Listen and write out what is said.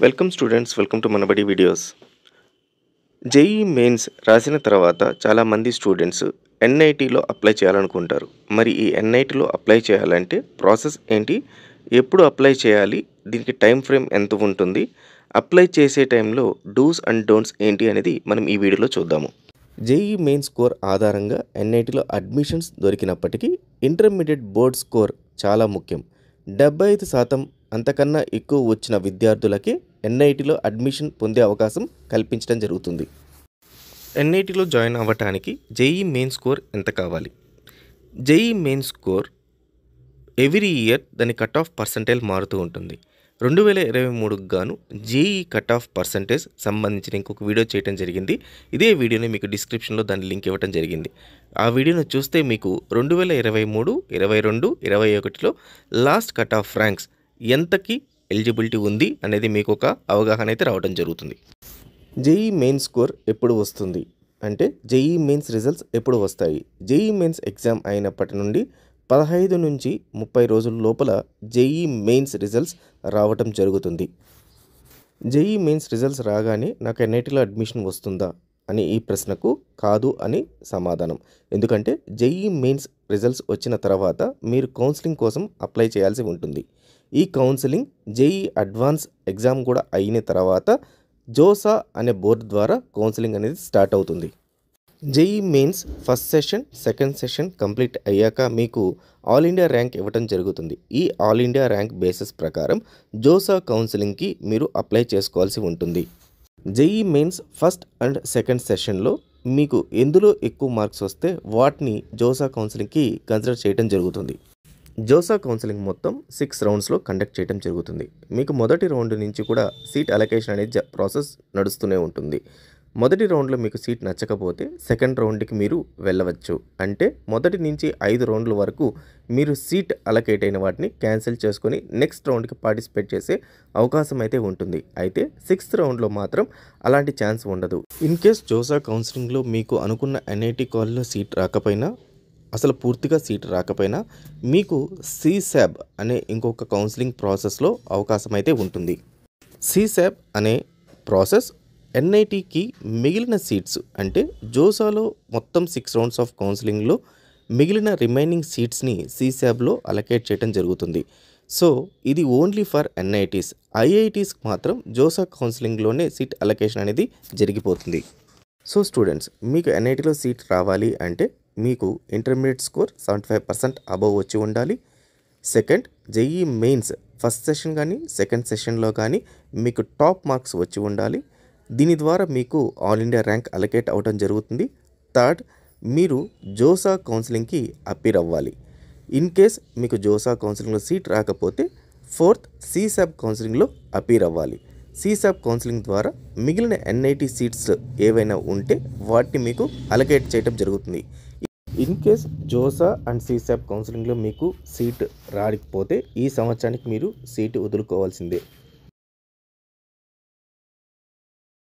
Welcome students, welcome to Manabadi videos. JEE mains రాసిన తర్వాత చాలామంది స్టూడెంట్స్ ఎన్ఐటీలో అప్లై చేయాలనుకుంటారు. మరి ఈ ఎన్ఐటీలో అప్లై చేయాలంటే ప్రాసెస్ ఏంటి, ఎప్పుడు అప్లై చేయాలి, దీనికి టైం ఫ్రేమ్ ఎంత ఉంటుంది, అప్లై చేసే టైంలో డూస్ అండ్ డోంట్స్ ఏంటి అనేది మనం ఈ వీడియోలో చూద్దాము. జేఈఈ మెయిన్ స్కోర్ ఆధారంగా ఎన్ఐటీలో అడ్మిషన్స్ దొరికినప్పటికీ ఇంటర్మీడియట్ బోర్డ్ స్కోర్ చాలా ముఖ్యం. 75% అంతకన్నా ఎక్కువ వచ్చిన విద్యార్థులకే ఎన్ఐటీలో అడ్మిషన్ పొందే అవకాశం కల్పించడం జరుగుతుంది. ఎన్ఐటీలో జాయిన్ అవ్వటానికి జేఈఈ మెయిన్ స్కోర్ ఎంత కావాలి? JEE main score every year దాని కట్ ఆఫ్ పర్సంటేజ్ మారుతూ ఉంటుంది. 2023కు గాను జేఈఈ కట్ ఆఫ్ పర్సంటేజ్ సంబంధించిన ఇంకొక వీడియో చేయడం జరిగింది. ఇదే వీడియోని మీకు డిస్క్రిప్షన్లో దాని లింక్ ఇవ్వడం జరిగింది. ఆ వీడియోను చూస్తే మీకు 2023, 22, 21లో లాస్ట్ కట్ ఆఫ్ ర్యాంక్స్ ఎంతకి ఎలిజిబిలిటీ ఉంది అనేది మీకు ఒక అవగాహన అయితే రావడం జరుగుతుంది. జేఈఈ మెయిన్ స్కోర్ ఎప్పుడు వస్తుంది అంటే జేఈఈ మెయిన్స్ రిజల్ట్స్ ఎప్పుడు వస్తాయి? జేఈఈ మెయిన్స్ ఎగ్జామ్ అయినప్పటి నుండి 15 నుంచి 30 రోజుల లోపల జేఈఈ మెయిన్స్ రిజల్ట్స్ రావటం జరుగుతుంది. జేఈఈ మెయిన్స్ రిజల్ట్స్ రాగానే నాకు ఎన్ఐటీలో అడ్మిషన్ వస్తుందా అని ఈ ప్రశ్నకు కాదు అని సమాధానం. ఎందుకంటే జేఈఈ మెయిన్స్ రిజల్ట్స్ వచ్చిన తర్వాత మీరు కౌన్సిలింగ్ కోసం అప్లై చేయాల్సి ఉంటుంది. ఈ కౌన్సిలింగ్ జేఈఈ అడ్వాన్స్ ఎగ్జామ్ కూడా అయిన తర్వాత జోసా అనే బోర్డు ద్వారా కౌన్సిలింగ్ అనేది స్టార్ట్ అవుతుంది. JEE mains first session, second session complete అయ్యాక మీకు ఆల్ ఇండియా ర్యాంక్ ఇవ్వడం జరుగుతుంది. ఈ ఆల్ ఇండియా ర్యాంక్ బేసిస్ ప్రకారం జోసా కౌన్సిలింగ్కి మీరు అప్లై చేసుకోవాల్సి ఉంటుంది. JEE mains first and second సెషన్లో మీకు ఎందులో ఎక్కువ మార్క్స్ వస్తే వాటిని జోసా కౌన్సిలింగ్కి కన్సిడర్ చేయడం జరుగుతుంది. జోసా కౌన్సిలింగ్ మొత్తం 6 రౌండ్స్లో కండక్ట్ చేయడం జరుగుతుంది. మీకు మొదటి రౌండ్ నుంచి కూడా సీట్ అలొకేషన్ అనేది ప్రాసెస్ నడుస్తూనే ఉంటుంది. మొదటి రౌండ్లో మీకు సీట్ నచ్చకపోతే సెకండ్ రౌండ్కి మీరు వెళ్ళవచ్చు. అంటే మొదటి నుంచి 5 రౌండ్ల వరకు మీరు సీట్ అలొకేట్ అయిన వాటిని క్యాన్సిల్ చేసుకొని నెక్స్ట్ రౌండ్కి పార్టిసిపేట్ చేసే అవకాశం అయితే ఉంటుంది. అయితే 6th రౌండ్లో మాత్రం అలాంటి ఛాన్స్ ఉండదు. ఇన్ కేస్ జోసా కౌన్సిలింగ్లో మీకు అనుకున్న ఎన్ఐటీ కాలేజ్లో సీట్ రాకపోయినా, అసలు పూర్తిగా సీట్ రాకపోయినా మీకు సీశాబ్ అనే ఇంకొక కౌన్సిలింగ్ ప్రాసెస్లో అవకాశం అయితే ఉంటుంది. సీశాబ్ అనే ప్రాసెస్ ఎన్ఐటీకి మిగిలిన సీట్స్ అంటే జోసాలో మొత్తం 6 రౌండ్స్ ఆఫ్ కౌన్సిలింగ్లో మిగిలిన రిమైనింగ్ సీట్స్ని సీశాబ్లో అలొకేట్ చేయడం జరుగుతుంది. సో ఇది ఓన్లీ ఫర్ ఎన్ఐటీస్. ఐఐటీస్కి మాత్రం జోసా కౌన్సిలింగ్లోనే సీట్ అలొకేషన్ అనేది జరిగిపోతుంది. సో స్టూడెంట్స్, మీకు ఎన్ఐటీలో సీట్ రావాలి అంటే మీకు ఇంటర్మీడియట్ స్కోర్ 75% అబవ్ వచ్చి ఉండాలి. Second, JEE mains first session కానీ సెకండ్ సెషన్లో కానీ మీకు టాప్ మార్క్స్ వచ్చి ఉండాలి. దీని ద్వారా మీకు ఆల్ ఇండియా ర్యాంక్ అలొకేట్ అవ్వడం జరుగుతుంది. థర్డ్, మీరు జోసా కౌన్సిలింగ్కి అపీర్ అవ్వాలి. ఇన్ కేస్ మీకు జోసా కౌన్సిలింగ్లో సీట్ రాకపోతే ఫోర్త్, సీశాబ్ కౌన్సిలింగ్లో అపీర్ అవ్వాలి. సీశాబ్ కౌన్సిలింగ్ ద్వారా మిగిలిన ఎన్ఐటీ సీట్స్ ఏవైనా ఉంటే వాటిని మీకు అలొకేట్ చేయడం జరుగుతుంది. ఇన్ కేస్ జోసా అండ్ సీశాబ్ కౌన్సిలింగ్లో మీకు సీట్ రాకపోతే ఈ సంవత్సరానికి మీరు సీటు వదులుకోవాల్సిందే.